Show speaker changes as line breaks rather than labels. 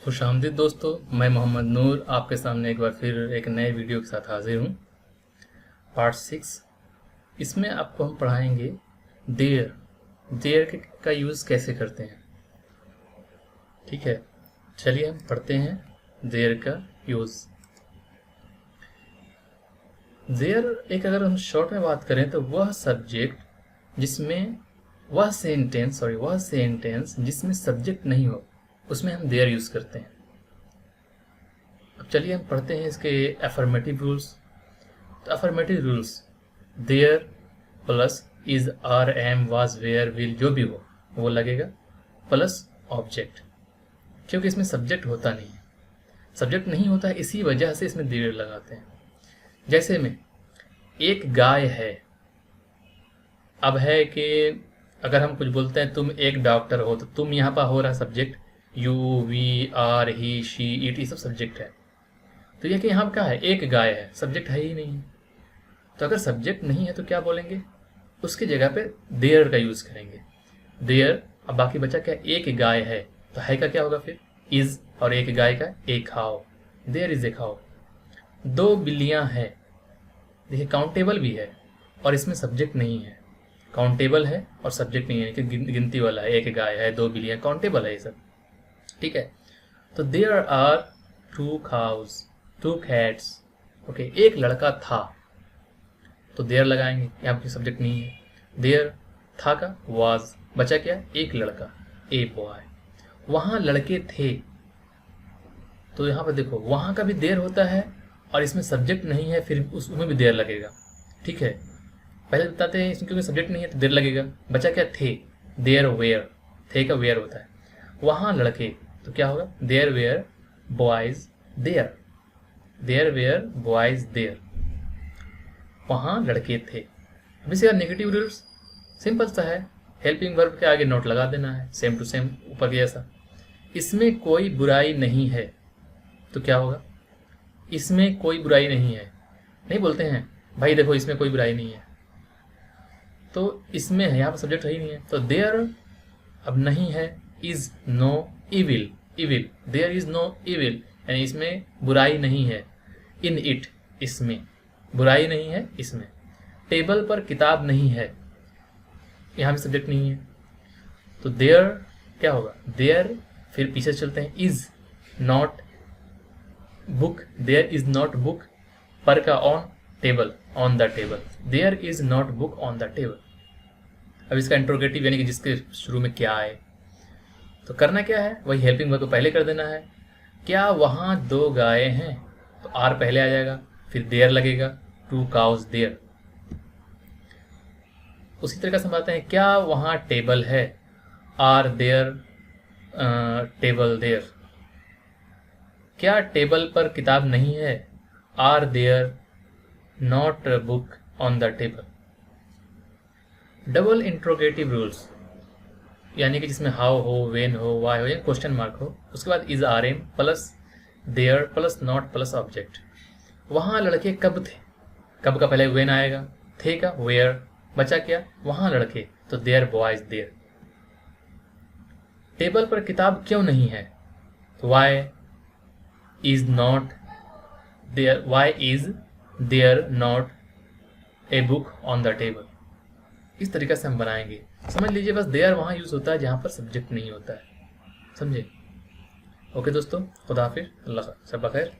खुशामदीद दोस्तों, मैं मोहम्मद नूर आपके सामने एक बार फिर एक नए वीडियो के साथ हाजिर हूँ। पार्ट 6। इसमें आपको हम पढ़ाएंगे देयर का यूज़ कैसे करते हैं। ठीक है, चलिए हम पढ़ते हैं देयर का यूज़। देयर एक अगर हम शॉर्ट में बात करें तो वह सब्जेक्ट जिसमें वह सेंटेंस जिसमें सब्जेक्ट नहीं हो, उसमें हम देयर यूज़ करते हैं। अब चलिए हम पढ़ते हैं इसके अफर्मेटिव रूल्स। तो affirmative rules there plus is, are, am, was, were, will, जो भी हो वो लगेगा, प्लस ऑब्जेक्ट, क्योंकि इसमें सब्जेक्ट होता नहीं है। सब्जेक्ट नहीं होता है, इसी वजह से इसमें देयर लगाते हैं। जैसे में एक गाय है। अब है कि अगर हम कुछ बोलते हैं तुम एक डॉक्टर हो, तो तुम यहाँ पर हो रहा subject, you, we, are, he, she, it, ये सब सब्जेक्ट है। तो ये कि यहाँ पर क्या है, एक गाय है, सब्जेक्ट है ही नहीं है। तो अगर सब्जेक्ट नहीं है तो क्या बोलेंगे, उसकी जगह पे देयर का यूज करेंगे। देयर। अब बाकी बचा क्या, एक गाय है, तो है का क्या होगा फिर, इज, और एक गाय का एक खाओ, देयर इज ए खाओ। दो बिल्लियां हैं। देखिए काउंटेबल भी है और इसमें सब्जेक्ट नहीं है। काउंटेबल है और सब्जेक्ट नहीं है कि गिनती वाला है, एक गाय है, दो बिल्लियां, काउंटेबल है ये सब। ठीक है, तो there are two cows, two cats. Okay, एक लड़का था तो देयर लगाएंगे, यहाँ पे सब्जेक्ट नहीं है। देयर था का वाज, बचा क्या, एक लड़का, ए बॉय। वहां लड़के थे, तो यहाँ पर देखो वहां का भी देयर होता है और इसमें सब्जेक्ट नहीं है, फिर उसमें भी देयर लगेगा। ठीक है, पहले बताते हैं इसमें क्योंकि सब्जेक्ट नहीं है तो देयर लगेगा। बचा क्या, थे, देयर वेयर, थे का वेयर होता है। वहां लड़के, तो क्या होगा, there were boys there, there were boys there, वहां लड़के थे। अब इसके नेगेटिव रूल्स सिंपल सा है, हेल्पिंग वर्ब के आगे नोट लगा देना है, सेम टू सेम ऊपर के जैसा। इसमें कोई बुराई नहीं है, तो क्या होगा, इसमें कोई बुराई नहीं है। नहीं बोलते हैं भाई देखो इसमें कोई बुराई नहीं है, तो इसमें है, यहाँ पर सब्जेक्ट है ही नहीं है, तो देयर अब नहीं है, is no evil, evil, there is no evil, यानी इसमें बुराई नहीं है। इन इट, इसमें बुराई नहीं है इसमें। टेबल पर किताब नहीं है, यहाँ भी सब्जेक्ट नहीं है, तो देयर क्या होगा, देयर, फिर पीछे चलते हैं, is not book, there is not book, पर का on, table, on the table, there is not book on the table. अब इसका इंट्रोगेटिव यानी कि जिसके शुरू में क्या आए, तो करना क्या है, वही हेल्पिंग वर्ब को पहले कर देना है। क्या वहां दो गायें हैं, तो आर पहले आ जाएगा, फिर देयर लगेगा, टू काउज देयर। उसी तरीके से बताते हैं, क्या वहां टेबल है, आर देयर टेबल देयर। क्या टेबल पर किताब नहीं है, are there not book on the table. Double interrogative rules, यानी कि जिसमें हाउ हो, वेन हो, वाई हो या क्वेश्चन मार्क हो, उसके बाद is, are, am plus there plus not plus object. वहां लड़के कब थे, कब का पहले वेन आएगा, थे का वेयर, बचा क्या, वहां लड़के, तो देयर बॉयज देयर। टेबल पर किताब क्यों नहीं है, तो why is not there, why is there not a book on the table. इस तरीके से हम बनाएंगे। समझ लीजिए बस देयर वहां यूज होता है जहां पर सब्जेक्ट नहीं होता है, समझे। ओके दोस्तों, खुदा हाफिज़, अल्लाह सब बखैर।